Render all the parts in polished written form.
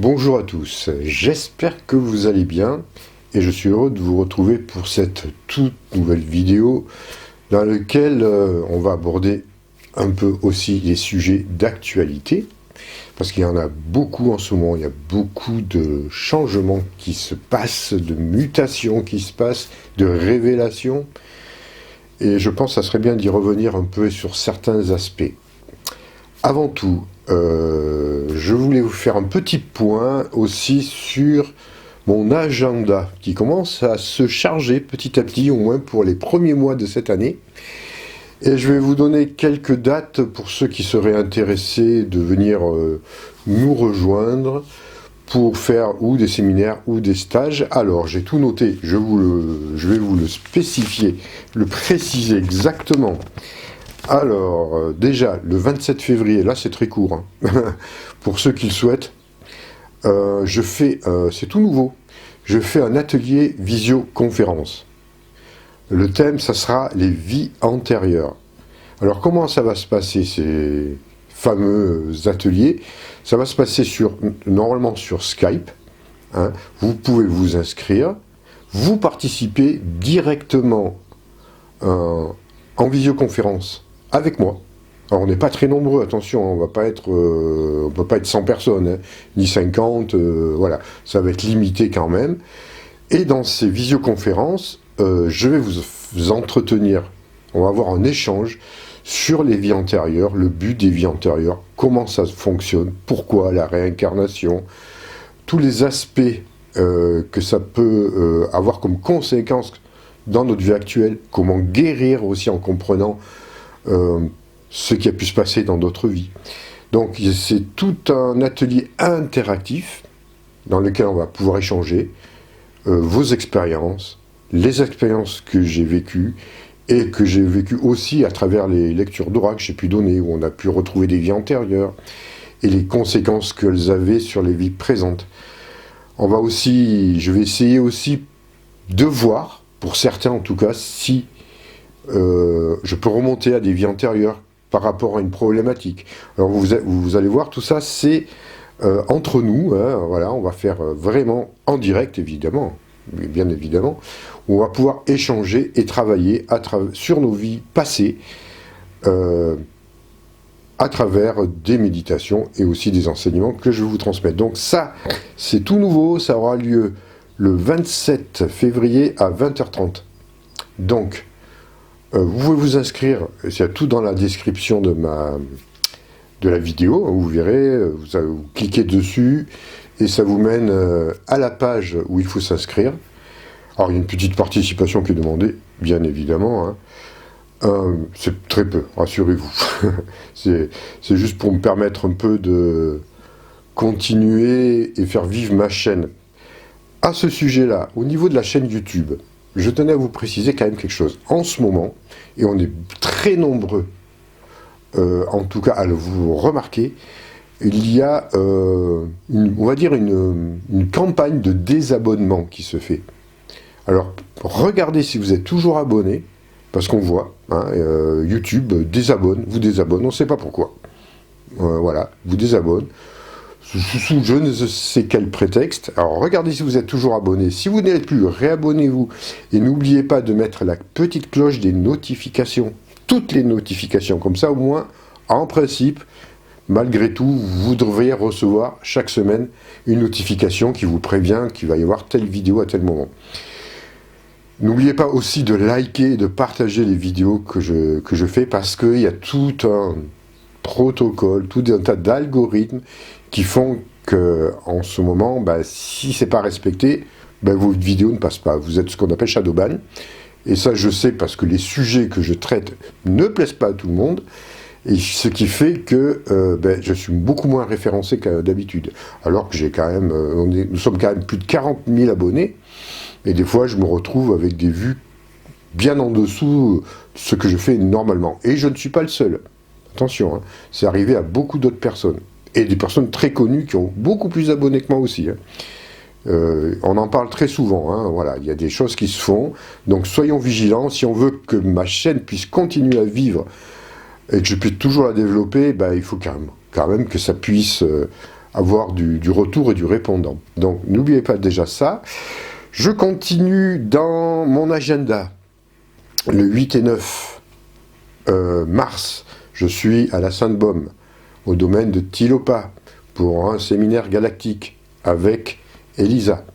Bonjour à tous, j'espère que vous allez bien et je suis heureux de vous retrouver pour cette toute nouvelle vidéo dans laquelle on va aborder un peu aussi les sujets d'actualité parce qu'il y en a beaucoup en ce moment, il y a beaucoup de changements qui se passent, de mutations qui se passent, de révélations et je pense que ça serait bien d'y revenir un peu sur certains aspects. Avant tout, je voulais vous faire un petit point aussi sur mon agenda qui commence à se charger petit à petit, au moins pour les premiers mois de cette année. Et je vais vous donner quelques dates pour ceux qui seraient intéressés de venir nous rejoindre pour faire ou des séminaires ou des stages. Alors, j'ai tout noté, je vais vous le spécifier, le préciser exactement. Alors, déjà, le 27 février, là c'est très court, hein. Pour ceux qui le souhaitent, c'est tout nouveau, je fais un atelier visioconférence. Le thème, ça sera les vies antérieures. Alors, comment ça va se passer, ces fameux ateliers? Ça va se passer normalement sur Skype, hein. Vous pouvez vous inscrire, vous participez directement en visioconférence avec moi. Alors on n'est pas très nombreux, attention, on ne peut pas être 100 personnes, hein, ni 50, voilà, ça va être limité quand même. Et dans ces visioconférences, je vais vous entretenir, on va avoir un échange sur les vies antérieures, le but des vies antérieures, comment ça fonctionne, pourquoi la réincarnation, tous les aspects que ça peut avoir comme conséquence dans notre vie actuelle, comment guérir aussi en comprenant ce qui a pu se passer dans d'autres vies. Donc c'est tout un atelier interactif dans lequel on va pouvoir échanger vos expériences, les expériences que j'ai vécues et que j'ai vécues aussi à travers les lectures d'aura que j'ai pu donner, où on a pu retrouver des vies antérieures et les conséquences qu'elles avaient sur les vies présentes. Je vais essayer aussi de voir, pour certains en tout cas, si je peux remonter à des vies antérieures par rapport à une problématique. Alors vous allez voir, tout ça c'est entre nous, hein, voilà, on va faire vraiment en direct évidemment, bien évidemment, où on va pouvoir échanger et travailler sur nos vies passées à travers des méditations et aussi des enseignements que je vais vous transmettre. Donc ça, c'est tout nouveau, ça aura lieu le 27 février à 20h30. Donc, vous pouvez vous inscrire, il y a tout dans la description de la vidéo, vous verrez, vous cliquez dessus et ça vous mène à la page où il faut s'inscrire. Alors il y a une petite participation qui est demandée, bien évidemment, hein. C'est très peu, rassurez-vous. c'est juste pour me permettre un peu de continuer et faire vivre ma chaîne. À ce sujet-là, au niveau de la chaîne YouTube, je tenais à vous préciser quand même quelque chose. En ce moment, et on est très nombreux, en tout cas à vous remarquer, il y a, on va dire, une campagne de désabonnement qui se fait. Alors, regardez si vous êtes toujours abonné, parce qu'on voit, hein, YouTube vous désabonne, on ne sait pas pourquoi. Voilà, vous désabonne. Sous je ne sais quel prétexte. Alors regardez si vous êtes toujours abonné. Si vous n'êtes plus, réabonnez-vous. Et n'oubliez pas de mettre la petite cloche des notifications. Toutes les notifications. Comme ça, au moins, en principe, malgré tout, vous devriez recevoir chaque semaine une notification qui vous prévient qu'il va y avoir telle vidéo à tel moment. N'oubliez pas aussi de liker et de partager les vidéos que je fais parce qu'il y a tout un protocole, tout un tas d'algorithmes qui font que en ce moment, si c'est pas respecté, vos vidéos ne passent pas. Vous êtes ce qu'on appelle shadowban. Et ça, je sais parce que les sujets que je traite ne plaisent pas à tout le monde. Et ce qui fait que je suis beaucoup moins référencé que d'habitude. Alors que j'ai quand même, nous sommes quand même plus de 40 000 abonnés. Et des fois, je me retrouve avec des vues bien en dessous de ce que je fais normalement. Et je ne suis pas le seul. Attention, hein, c'est arrivé à beaucoup d'autres personnes. Et des personnes très connues qui ont beaucoup plus d'abonnés que moi aussi. Hein. On en parle très souvent, hein, voilà, il y a des choses qui se font. Donc soyons vigilants, si on veut que ma chaîne puisse continuer à vivre et que je puisse toujours la développer, il faut quand même que ça puisse avoir du retour et du répondant. Donc n'oubliez pas déjà ça. Je continue dans mon agenda. Le 8 et 9 mars, je suis à la Sainte-Baume, au domaine de Tilopa, pour un séminaire galactique avec Elisa.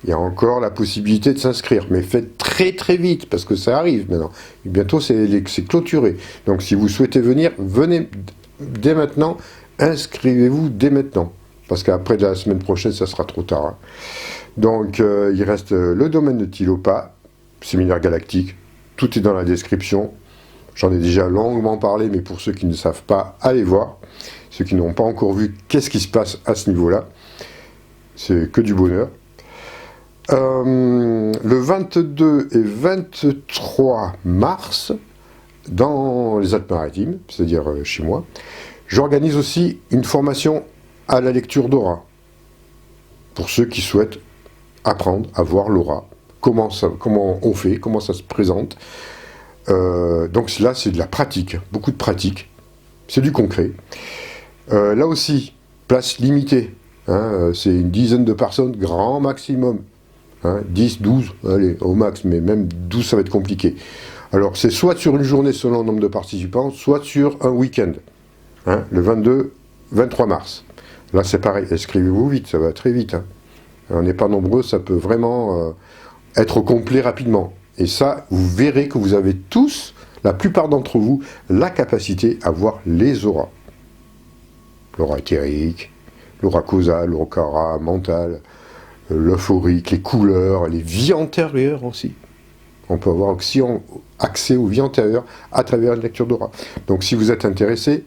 Il y a encore la possibilité de s'inscrire, mais faites très très vite, parce que ça arrive maintenant. Et bientôt c'est clôturé. Donc si vous souhaitez venir, venez dès maintenant, inscrivez-vous dès maintenant. Parce qu'après la semaine prochaine, ça sera trop tard. Hein. Donc il reste le domaine de Tilopa, séminaire galactique, tout est dans la description. J'en ai déjà longuement parlé, mais pour ceux qui ne savent pas, allez voir. Ceux qui n'ont pas encore vu, qu'est-ce qui se passe à ce niveau-là. C'est que du bonheur. Le 22 et 23 mars, dans les Alpes-Maritimes, c'est-à-dire chez moi, j'organise aussi une formation à la lecture d'aura. Pour ceux qui souhaitent apprendre à voir l'aura. Comment on fait, comment ça se présente. Donc là, c'est de la pratique, beaucoup de pratique. C'est du concret. Là aussi, place limitée. Hein, c'est une dizaine de personnes, grand maximum. Hein, 10, 12, allez, au max, mais même 12, ça va être compliqué. Alors, c'est soit sur une journée selon le nombre de participants, soit sur un week-end. Hein, le 22, 23 mars. Là, c'est pareil, inscrivez-vous vite, ça va très vite. Hein. On n'est pas nombreux, ça peut vraiment être complet rapidement. Et ça, vous verrez que vous avez tous, la plupart d'entre vous, la capacité à voir les auras. L'aura éthérique, l'aura causale, l'aura mentale, l'euphorique, les couleurs, les vies antérieures aussi. On peut avoir aussi accès aux vies antérieures à travers une lecture d'aura. Donc si vous êtes intéressé,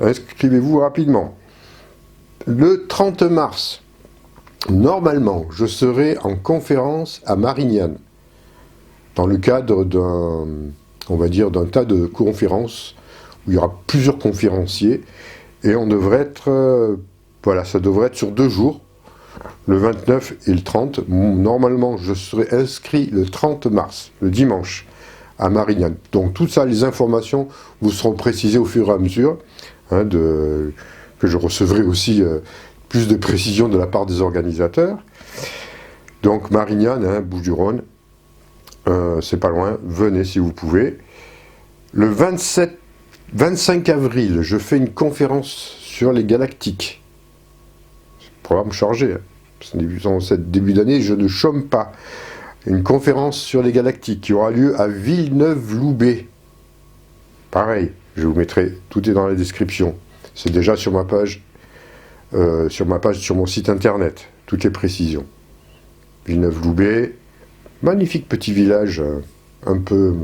inscrivez-vous rapidement. Le 30 mars, normalement, je serai en conférence à Marignane, dans le cadre d'un tas de conférences, où il y aura plusieurs conférenciers, et on devrait être, ça devrait être sur 2 jours, le 29 et le 30. Normalement, je serai inscrit le 30 mars, le dimanche, à Marignane. Donc tout ça, les informations vous seront précisées au fur et à mesure, hein, que je recevrai aussi plus de précisions de la part des organisateurs. Donc Marignane, hein, Bouches-du-Rhône, c'est pas loin, venez si vous pouvez. Le 25 avril, je fais une conférence sur les galactiques. Programme chargé. Hein. En cette début d'année, je ne chôme pas. Une conférence sur les galactiques qui aura lieu à Villeneuve-Loubet. Pareil, je vous mettrai, tout est dans la description. C'est déjà sur ma page, sur mon site internet, toutes les précisions. Villeneuve-Loubet, magnifique petit village, un peu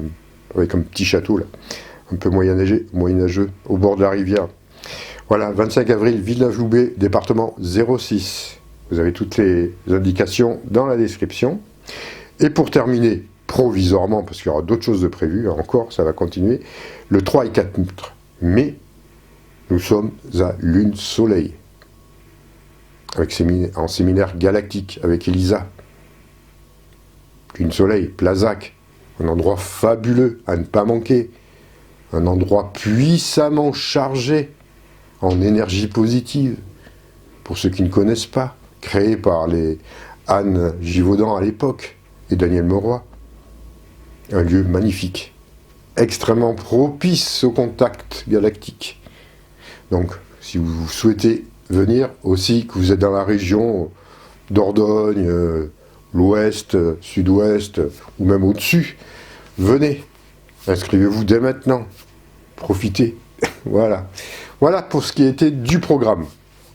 avec un petit château là, un peu moyenâgeux, au bord de la rivière. Voilà, 25 avril, Villeneuve-Loubet, département 06. Vous avez toutes les indications dans la description. Et pour terminer, provisoirement, parce qu'il y aura d'autres choses de prévues, encore, ça va continuer, le 3 et 4 mai, nous sommes à Lune-Soleil, en séminaire galactique avec Elisa. Lune-Soleil, Plazac, un endroit fabuleux à ne pas manquer, un endroit puissamment chargé en énergie positive, pour ceux qui ne connaissent pas, créé par les Anne Givaudan à l'époque et Daniel Mauroy. Un lieu magnifique, extrêmement propice au contact galactique. Donc, si vous souhaitez venir aussi, que vous êtes dans la région Dordogne, l'ouest, sud-ouest, ou même au-dessus, venez, inscrivez-vous dès maintenant, profitez, voilà. Voilà pour ce qui était du programme.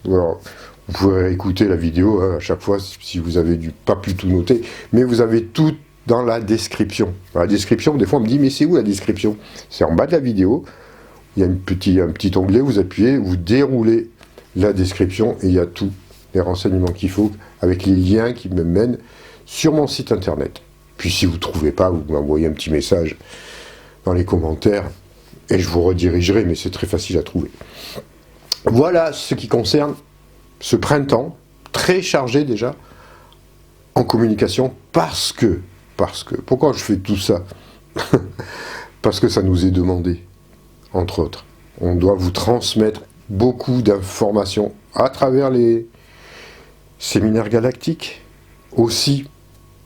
Alors, vous pouvez écouter la vidéo hein, à chaque fois si vous avez pas pu tout noter, mais vous avez tout dans la description. Dans la description, des fois on me dit mais c'est où la description? C'est en bas de la vidéo, il y a un petit onglet, vous appuyez, vous déroulez la description et il y a tous les renseignements qu'il faut avec les liens qui me mènent sur mon site internet. Puis si vous ne trouvez pas, vous m'envoyez un petit message dans les commentaires et je vous redirigerai, mais c'est très facile à trouver. Voilà ce qui concerne ce printemps, très chargé déjà, en communication, parce que, pourquoi je fais tout ça? Parce que ça nous est demandé, entre autres. On doit vous transmettre beaucoup d'informations à travers les séminaires galactiques, aussi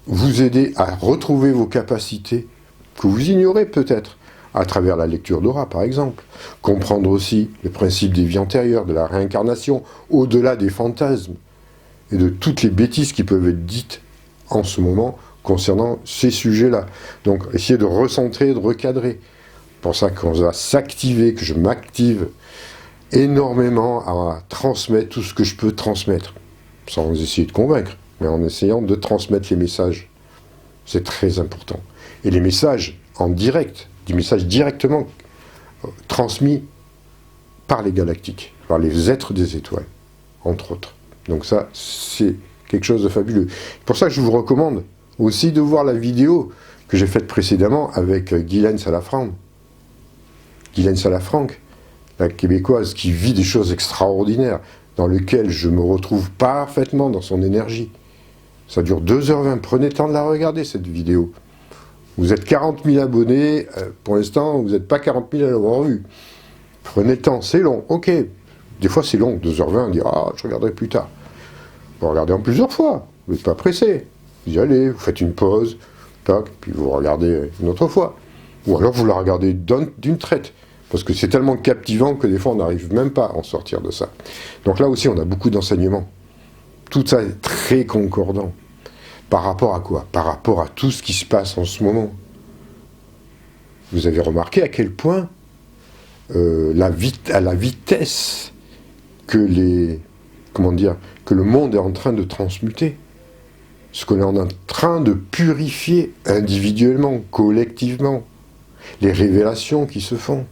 vous aider à retrouver vos capacités que vous ignorez peut-être, à travers la lecture d'aura par exemple. Comprendre aussi le principe des vies antérieures, de la réincarnation, au-delà des fantasmes, et de toutes les bêtises qui peuvent être dites en ce moment concernant ces sujets-là. Donc, essayer de recentrer, de recadrer. C'est pour ça qu'on va s'activer, que je m'active énormément à transmettre tout ce que je peux transmettre, sans essayer de convaincre, mais en essayant de transmettre les messages. C'est très important. Et les messages en direct, des messages directement transmis par les galactiques, par les êtres des étoiles, entre autres. Donc ça, c'est quelque chose de fabuleux. C'est pour ça que je vous recommande aussi de voir la vidéo que j'ai faite précédemment avec Guylaine Salafranc. Guylaine Salafranc, la québécoise qui vit des choses extraordinaires, dans lesquelles je me retrouve parfaitement dans son énergie. Ça dure 2h20, prenez le temps de la regarder cette vidéo. Vous êtes 40 000 abonnés, pour l'instant vous n'êtes pas 40 000 à l'avoir vu. Prenez le temps, c'est long, ok. Des fois c'est long, 2h20, on dit « Ah, je regarderai plus tard ». Vous regardez en plusieurs fois, vous n'êtes pas pressé. Vous y allez, vous faites une pause, tac, puis vous regardez une autre fois. Ou alors vous la regardez d'une traite. Parce que c'est tellement captivant que des fois on n'arrive même pas à en sortir de ça. Donc là aussi on a beaucoup d'enseignements. Tout ça est très concordant. Par rapport à quoi? Par rapport à tout ce qui se passe en ce moment. Vous avez remarqué à quel point à la vitesse que le monde est en train de transmuter. Ce que l'on est en train de purifier individuellement, collectivement. Les révélations qui se font.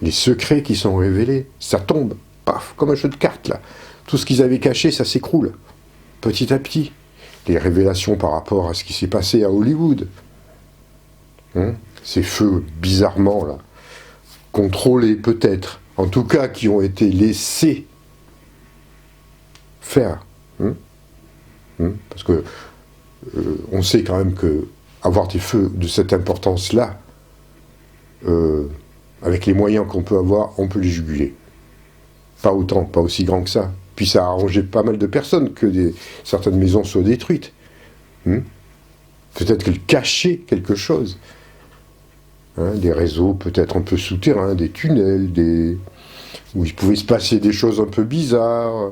Les secrets qui sont révélés. Ça tombe, paf, comme un jeu de cartes là. Tout ce qu'ils avaient caché, ça s'écroule. Petit à petit. Les révélations par rapport à ce qui s'est passé à Hollywood. Ces feux bizarrement là, contrôlés peut-être, en tout cas qui ont été laissés faire. Parce que on sait quand même que avoir des feux de cette importance-là, avec les moyens qu'on peut avoir, on peut les juguler. Pas autant, pas aussi grand que ça. Puis ça a arrangé pas mal de personnes que certaines maisons soient détruites. Peut-être qu'elles cachaient quelque chose. Des réseaux peut-être un peu souterrains, des tunnels, où il pouvait se passer des choses un peu bizarres,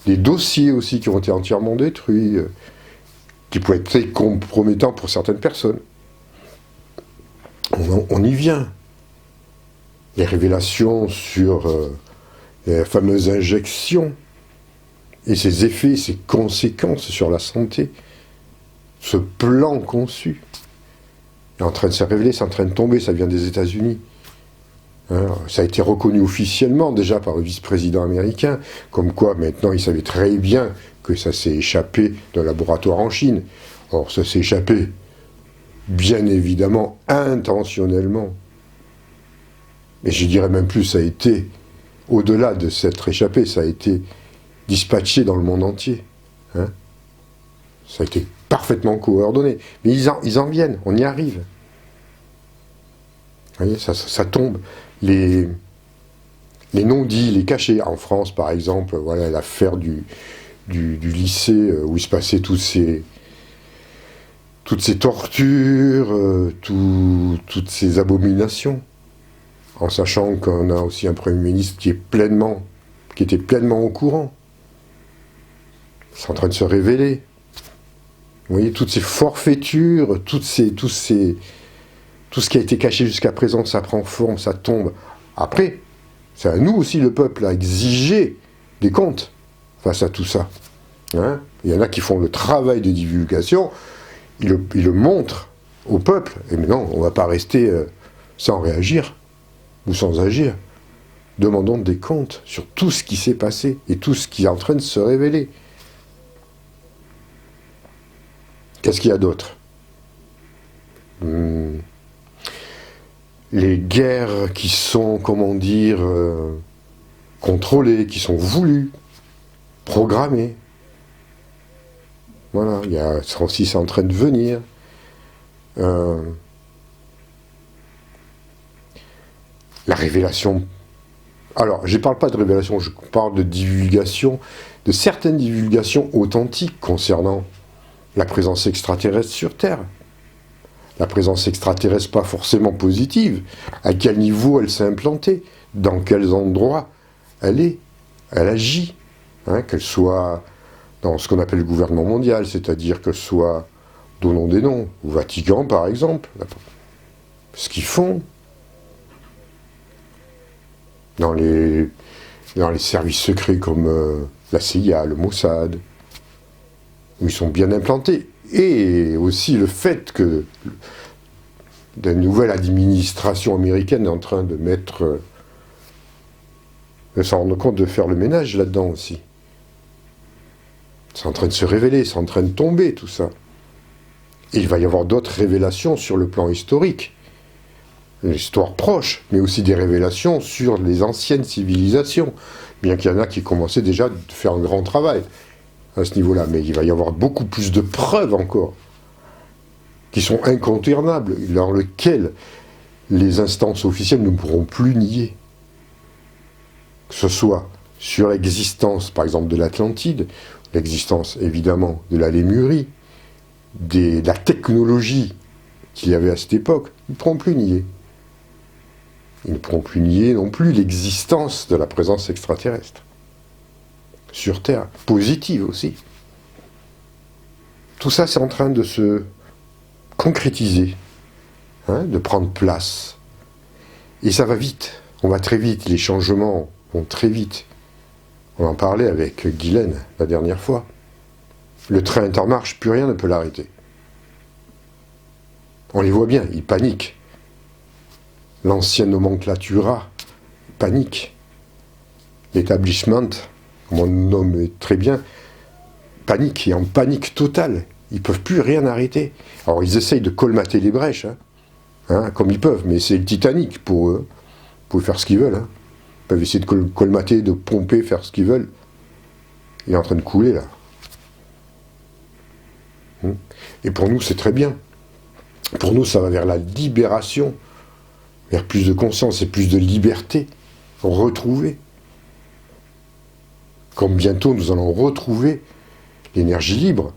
des dossiers aussi qui ont été entièrement détruits, qui pouvaient être très compromettants pour certaines personnes. On y vient. Les révélations sur les fameuses injections, et ses effets, ses conséquences sur la santé, ce plan conçu, est en train de se révéler, c'est en train de tomber, ça vient des États-Unis. Ça a été reconnu officiellement déjà par le vice-président américain, comme quoi maintenant il savait très bien que ça s'est échappé d'un laboratoire en Chine. Or ça s'est échappé, bien évidemment, intentionnellement. Mais je dirais même plus, ça a été, au-delà de s'être échappé, ça a été dispatché dans le monde entier. Ça a été parfaitement coordonné. Mais ils en viennent, on y arrive. Vous voyez, ça tombe. Les non-dits, les cachés. En France, par exemple, voilà l'affaire du lycée où il se passait toutes ces tortures, toutes ces abominations. En sachant qu'on a aussi un Premier ministre qui était pleinement au courant. C'est en train de se révéler. Vous voyez, toutes ces forfaitures, tout ce qui a été caché jusqu'à présent, ça prend forme, ça tombe. Après, c'est à nous aussi, le peuple, à exiger des comptes face à tout ça. Il y en a qui font le travail de divulgation, ils le montrent au peuple, et maintenant, on ne va pas rester sans réagir, ou sans agir. Demandons des comptes sur tout ce qui s'est passé, et tout ce qui est en train de se révéler. Qu'est-ce qu'il y a d'autre? Les guerres qui sont, contrôlées, qui sont voulues, programmées. Voilà, ça aussi c'est en train de venir. La révélation Alors, je ne parle pas de révélation, je parle de divulgation, de certaines divulgations authentiques concernant la présence extraterrestre sur Terre. La présence extraterrestre pas forcément positive, à quel niveau elle s'est implantée, dans quels endroits elle agit, hein, qu'elle soit dans ce qu'on appelle le gouvernement mondial, c'est-à-dire qu'elle soit, donnons des noms, au Vatican par exemple, ce qu'ils font, dans les services secrets comme la CIA, le Mossad, où ils sont bien implantés. Et aussi le fait que la nouvelle administration américaine est en train de de s'en rendre compte, de faire le ménage là-dedans aussi. C'est en train de se révéler, c'est en train de tomber tout ça. Et il va y avoir d'autres révélations sur le plan historique, l'histoire proche, mais aussi des révélations sur les anciennes civilisations, bien qu'il y en a qui commençaient déjà à faire un grand travail à ce niveau-là, mais il va y avoir beaucoup plus de preuves encore, qui sont incontournables, dans lesquelles les instances officielles ne pourront plus nier. Que ce soit sur l'existence, par exemple, de l'Atlantide, l'existence, évidemment, de la Lémurie, de la technologie qu'il y avait à cette époque, ils ne pourront plus nier. Ils ne pourront plus nier non plus l'existence de la présence extraterrestre. Sur Terre, positive aussi. Tout ça, c'est en train de se concrétiser, hein, de prendre place. Et ça va vite, on va très vite, les changements vont très vite. On en parlait avec Guylaine la dernière fois. Le train est en marche, plus rien ne peut l'arrêter. On les voit bien, ils paniquent. L'ancienne nomenclatura panique. L'établissement, comme on le nomme très bien, panique, et en panique totale. Ils ne peuvent plus rien arrêter. Alors ils essayent de colmater les brèches, hein, comme ils peuvent, mais c'est le Titanic pour eux. Ils peuvent faire ce qu'ils veulent. Ils peuvent essayer de colmater, de pomper, faire ce qu'ils veulent. Il est en train de couler là. Et pour nous, c'est très bien. Pour nous, ça va vers la libération, vers plus de conscience et plus de liberté retrouvée. Comme bientôt nous allons retrouver l'énergie libre.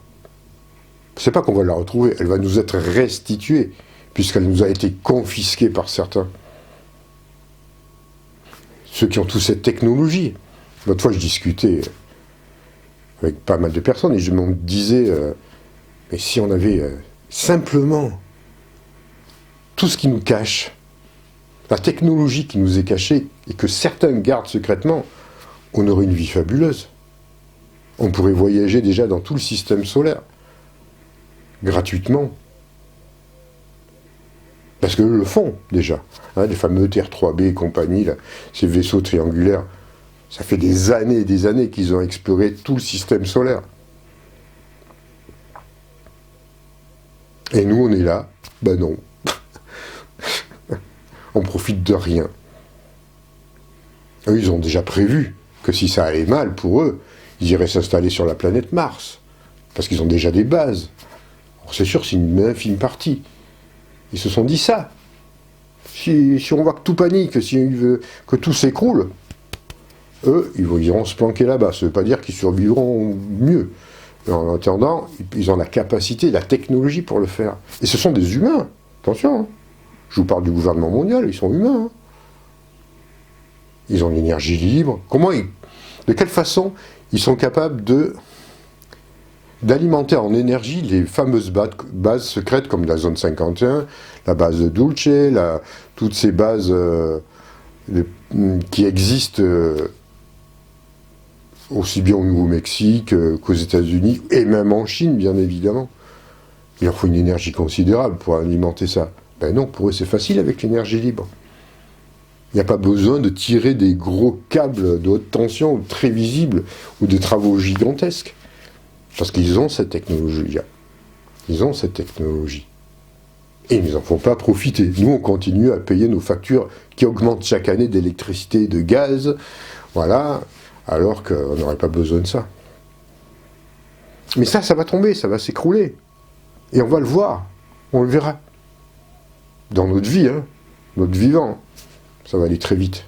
C'est pas qu'on va la retrouver, elle va nous être restituée, puisqu'elle nous a été confisquée par certains. Ceux qui ont toute cette technologie. L'autre fois, je discutais avec pas mal de personnes et je me disais, mais si on avait simplement tout ce qui nous cache, la technologie qui nous est cachée et que certains gardent secrètement, on aurait une vie fabuleuse. On pourrait voyager déjà dans tout le système solaire, gratuitement. Parce qu'eux le font déjà. Hein, les fameux TR3B et compagnie, là, ces vaisseaux triangulaires, ça fait des années et des années qu'ils ont exploré tout le système solaire. Et nous, on est là, ben non. On profite de rien. Eux, ils ont déjà prévu que si ça allait mal pour eux, ils iraient s'installer sur la planète Mars. Parce qu'ils ont déjà des bases. Alors, c'est sûr, c'est une infime partie. Ils se sont dit ça. Si on voit que tout panique, que tout s'écroule, eux, ils iront se planquer là-bas. Ça ne veut pas dire qu'ils survivront mieux. Mais en attendant, ils ont la capacité, la technologie pour le faire. Et ce sont des humains. Attention, hein. Je vous parle du gouvernement mondial, ils sont humains. Hein. Ils ont l'énergie libre. De quelle façon ils sont capables d'alimenter en énergie les fameuses bases secrètes comme la zone 51, la base de Dulce, toutes ces bases qui existent aussi bien au Nouveau-Mexique qu'aux États-Unis, et même en Chine, bien évidemment. Il leur faut une énergie considérable pour alimenter ça. Ben non, pour eux c'est facile avec l'énergie libre. Il n'y a pas besoin de tirer des gros câbles de haute tension très visibles ou des travaux gigantesques. Parce qu'ils ont cette technologie-là. Ils ont cette technologie. Et ils ne nous en font pas profiter. Nous, on continue à payer nos factures qui augmentent chaque année d'électricité et de gaz. Voilà. Alors qu'on n'aurait pas besoin de ça. Mais ça va tomber, ça va s'écrouler. Et on va le voir. On le verra. Dans notre vie, hein, notre vivant. Ça va aller très vite.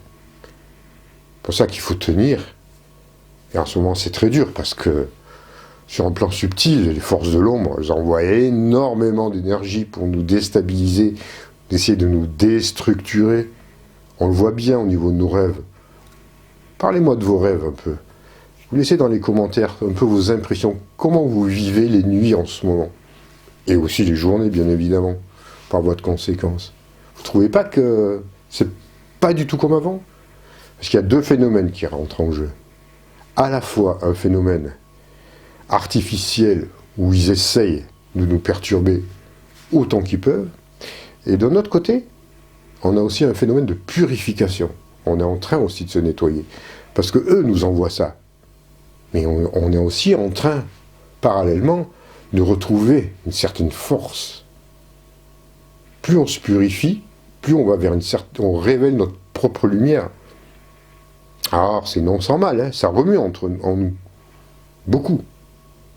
pour ça qu'il faut tenir. Et en ce moment, c'est très dur, parce que sur un plan subtil, les forces de l'ombre, elles envoient énormément d'énergie pour nous déstabiliser, d'essayer de nous déstructurer. On le voit bien au niveau de nos rêves. Parlez-moi de vos rêves un peu. Vous laissez dans les commentaires un peu vos impressions. Comment vous vivez les nuits en ce moment? Et aussi les journées, bien évidemment, par voie de conséquence. Vous ne trouvez pas que c'est pas du tout comme avant? Parce qu'il y a deux phénomènes qui rentrent en jeu. À la fois un phénomène artificiel où ils essayent de nous perturber autant qu'ils peuvent, et d'un autre côté, on a aussi un phénomène de purification. On est en train aussi de se nettoyer. Parce que eux nous envoient ça. Mais on est aussi en train, parallèlement, de retrouver une certaine force. Plus on se purifie, plus on va vers on révèle notre propre lumière. Alors, c'est non sans mal, hein, ça remue en nous. Beaucoup.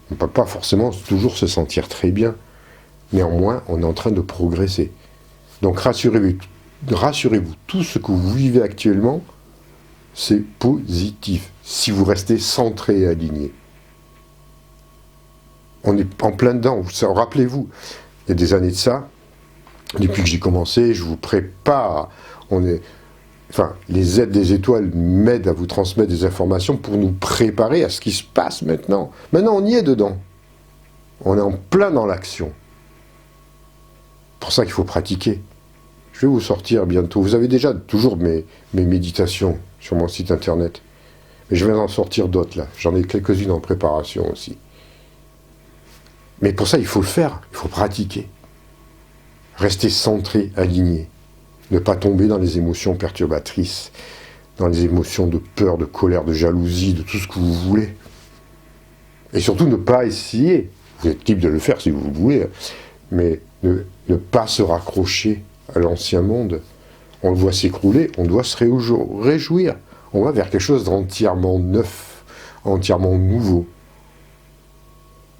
On ne peut pas forcément toujours se sentir très bien. Néanmoins, on est en train de progresser. Donc rassurez-vous, tout ce que vous vivez actuellement, c'est positif, si vous restez centré et aligné. On est en plein dedans, rappelez-vous, il y a des années de ça, depuis que j'ai commencé, je vous prépare, les aides des étoiles m'aident à vous transmettre des informations pour nous préparer à ce qui se passe maintenant. Maintenant, on y est dedans. On est en plein dans l'action. C'est pour ça qu'il faut pratiquer. Je vais vous sortir bientôt. Vous avez déjà toujours mes méditations sur mon site internet. Mais je vais en sortir d'autres là. J'en ai quelques-unes en préparation aussi. Mais pour ça, il faut le faire. Il faut pratiquer. Rester centré, aligné. Ne pas tomber dans les émotions perturbatrices, dans les émotions de peur, de colère, de jalousie, de tout ce que vous voulez. Et surtout, ne pas essayer, vous êtes libre de le faire si vous voulez, mais ne pas se raccrocher à l'ancien monde. On le voit s'écrouler, on doit se réjouir. On va vers quelque chose d'entièrement neuf, entièrement nouveau.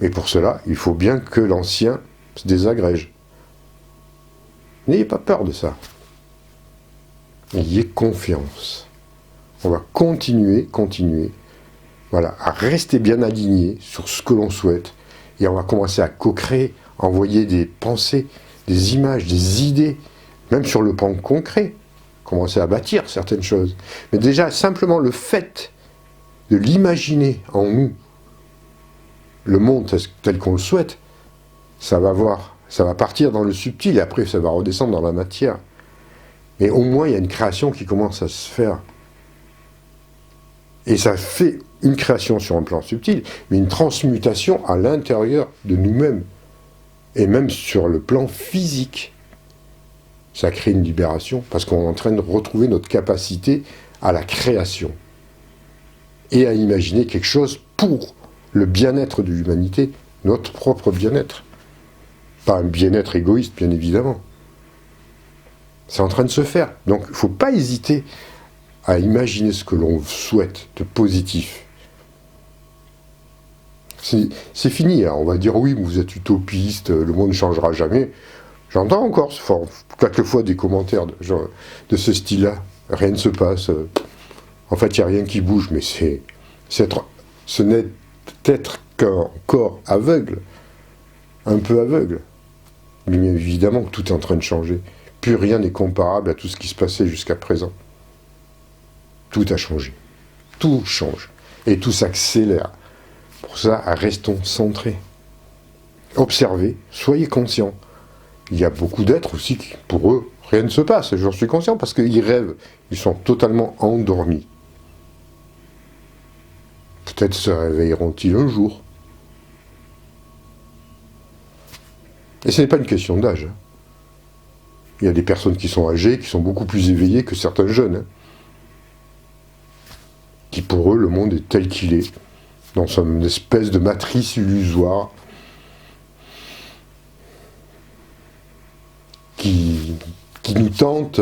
Et pour cela, il faut bien que l'ancien se désagrège. N'ayez pas peur de ça. Ayez confiance. On va continuer, voilà, à rester bien aligné sur ce que l'on souhaite. Et on va commencer à co-créer, envoyer des pensées, des images, des idées, même sur le plan concret. Commencer à bâtir certaines choses. Mais déjà, simplement le fait de l'imaginer en nous, le monde tel qu'on le souhaite, ça va partir dans le subtil et après ça va redescendre dans la matière. Mais au moins, il y a une création qui commence à se faire. Et ça fait une création sur un plan subtil, mais une transmutation à l'intérieur de nous-mêmes. Et même sur le plan physique. Ça crée une libération, parce qu'on est en train de retrouver notre capacité à la création. Et à imaginer quelque chose pour le bien-être de l'humanité, notre propre bien-être. Pas un bien-être égoïste, bien évidemment. C'est en train de se faire. Donc, il ne faut pas hésiter à imaginer ce que l'on souhaite de positif. C'est fini, hein. On va dire oui, vous êtes utopiste, le monde ne changera jamais. J'entends encore quelquefois des commentaires de ce style-là. Rien ne se passe. En fait, il n'y a rien qui bouge, mais ce n'est être qu'un corps aveugle, un peu aveugle. Mais bien évidemment que tout est en train de changer. Plus rien n'est comparable à tout ce qui se passait jusqu'à présent. Tout a changé. Tout change. Et tout s'accélère. Pour ça, restons centrés. Observez, soyez conscients. Il y a beaucoup d'êtres aussi qui, pour eux, rien ne se passe. J'en suis conscient parce qu'ils rêvent. Ils sont totalement endormis. Peut-être se réveilleront-ils un jour. Et ce n'est pas une question d'âge. Il y a des personnes qui sont âgées, qui sont beaucoup plus éveillées que certains jeunes. Qui pour eux, le monde est tel qu'il est. Dans une espèce de matrice illusoire. Qui nous tente,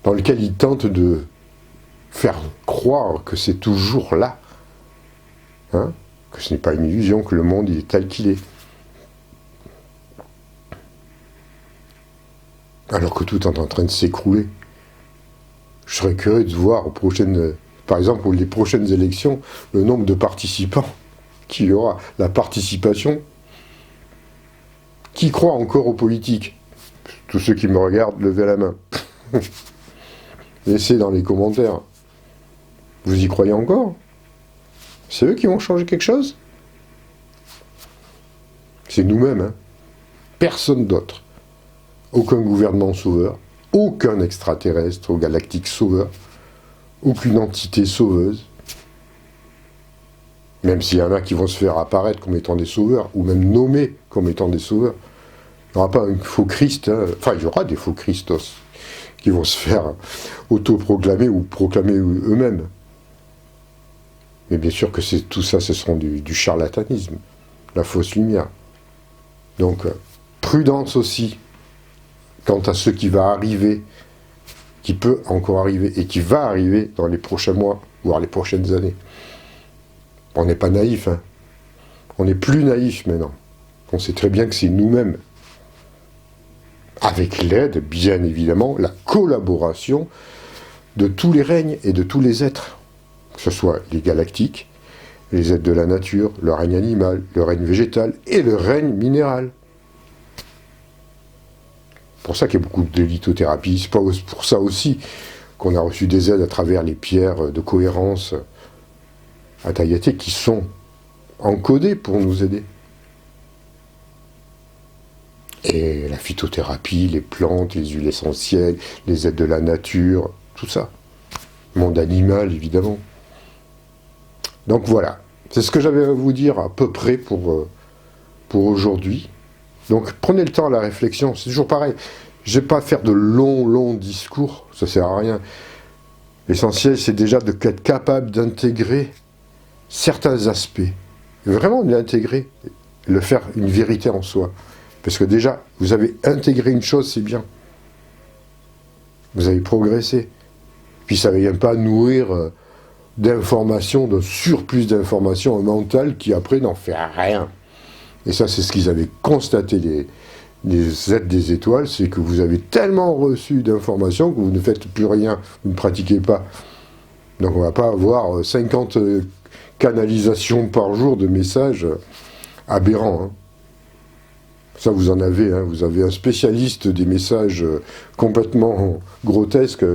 dans lequel ils tentent de faire croire que c'est toujours là. Hein, que ce n'est pas une illusion, que le monde il est tel qu'il est. Alors que tout est en train de s'écrouler. Je serais curieux de voir par exemple, pour les prochaines élections, le nombre de participants qu'il y aura, la participation. Qui croit encore aux politiques? Tous ceux qui me regardent, levez la main. Laissez dans les commentaires. Vous y croyez encore? C'est eux qui vont changer quelque chose? C'est nous-mêmes, hein. Personne d'autre. Aucun gouvernement sauveur, aucun extraterrestre ou galactique sauveur, aucune entité sauveuse. Même s'il y en a qui vont se faire apparaître comme étant des sauveurs, ou même nommer comme étant des sauveurs. Il n'y aura pas un faux Christ, hein. Enfin il y aura des faux Christos qui vont se faire autoproclamer ou proclamer eux-mêmes. Mais bien sûr que tout ça, ce seront du charlatanisme, la fausse lumière. Donc, prudence aussi quant à ce qui va arriver, qui peut encore arriver, et qui va arriver dans les prochains mois, voire les prochaines années. On n'est pas naïf, hein. On n'est plus naïf maintenant. On sait très bien que c'est nous-mêmes. Avec l'aide, bien évidemment, la collaboration de tous les règnes et de tous les êtres. Que ce soit les galactiques, les êtres de la nature, le règne animal, le règne végétal et le règne minéral. C'est pour ça qu'il y a beaucoup de lithothérapie. C'est pour ça aussi qu'on a reçu des aides à travers les pierres de cohérence à Taïaté qui sont encodées pour nous aider. Et la phytothérapie, les plantes, les huiles essentielles, les aides de la nature, tout ça. Monde animal, évidemment. Donc voilà, c'est ce que j'avais à vous dire à peu près pour aujourd'hui. Donc prenez le temps à la réflexion, c'est toujours pareil. Je ne vais pas faire de longs discours, ça ne sert à rien. L'essentiel, c'est déjà d'être capable d'intégrer certains aspects. Vraiment de l'intégrer, le faire une vérité en soi. Parce que déjà, vous avez intégré une chose, c'est bien. Vous avez progressé. Puis ça ne vient pas nourrir d'informations, de surplus d'informations mentales qui après n'en fait rien. Et ça, c'est ce qu'ils avaient constaté, les êtres des étoiles, c'est que vous avez tellement reçu d'informations que vous ne faites plus rien, vous ne pratiquez pas. Donc on ne va pas avoir 50 canalisations par jour de messages aberrants. Hein. Ça, vous en avez. Hein. Vous avez un spécialiste des messages complètement grotesques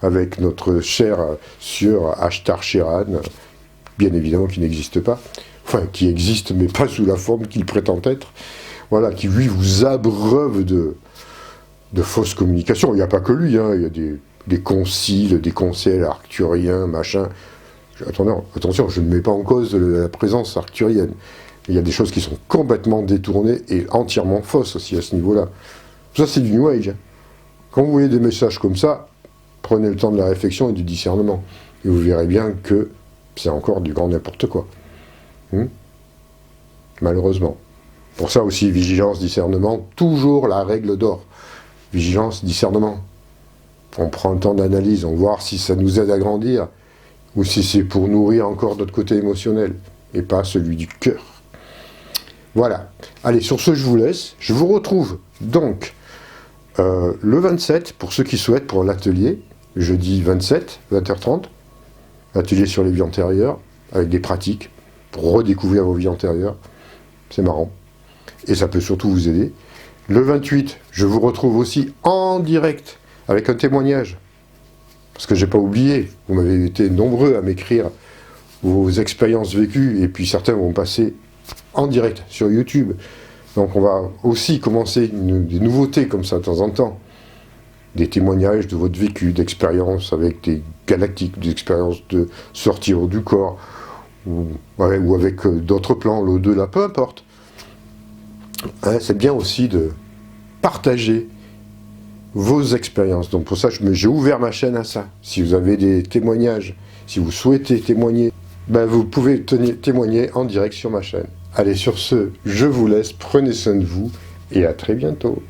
avec notre cher sieur Ashtar Sheran, bien évidemment qui n'existe pas. Enfin, qui existe, mais pas sous la forme qu'il prétend être. Voilà, qui lui vous abreuve de fausses communications. Il n'y a pas que lui, hein. Il y a des conciles, des conseils arcturiens, machin. Attention, je ne mets pas en cause la présence arcturienne. Il y a des choses qui sont complètement détournées et entièrement fausses aussi à ce niveau-là. Ça, c'est du New Age. Quand vous voyez des messages comme ça, prenez le temps de la réflexion et du discernement. Et vous verrez bien que c'est encore du grand n'importe quoi. Malheureusement. Pour ça aussi, vigilance, discernement, toujours la règle d'or. Vigilance, discernement. On prend le temps d'analyse, on va voir si ça nous aide à grandir, ou si c'est pour nourrir encore notre côté émotionnel, et pas celui du cœur. Voilà. Allez, sur ce, je vous laisse. Je vous retrouve donc le 27, pour ceux qui souhaitent, pour l'atelier, jeudi 27, 20h30, atelier sur les vies antérieures, avec des pratiques, pour redécouvrir vos vies antérieures. C'est marrant. Et ça peut surtout vous aider. Le 28, je vous retrouve aussi en direct, avec un témoignage. Parce que j'ai pas oublié, vous m'avez été nombreux à m'écrire vos expériences vécues, et puis certains vont passer en direct sur YouTube. Donc on va aussi commencer des nouveautés comme ça de temps en temps. Des témoignages de votre vécu, d'expériences avec des galactiques, des expériences de sortir du corps, ou avec d'autres plans, l'au-delà, peu importe. Hein, c'est bien aussi de partager vos expériences. Donc pour ça, j'ai ouvert ma chaîne à ça. Si vous avez des témoignages, si vous souhaitez témoigner, vous pouvez témoigner en direct sur ma chaîne. Allez, sur ce, je vous laisse, prenez soin de vous, et à très bientôt.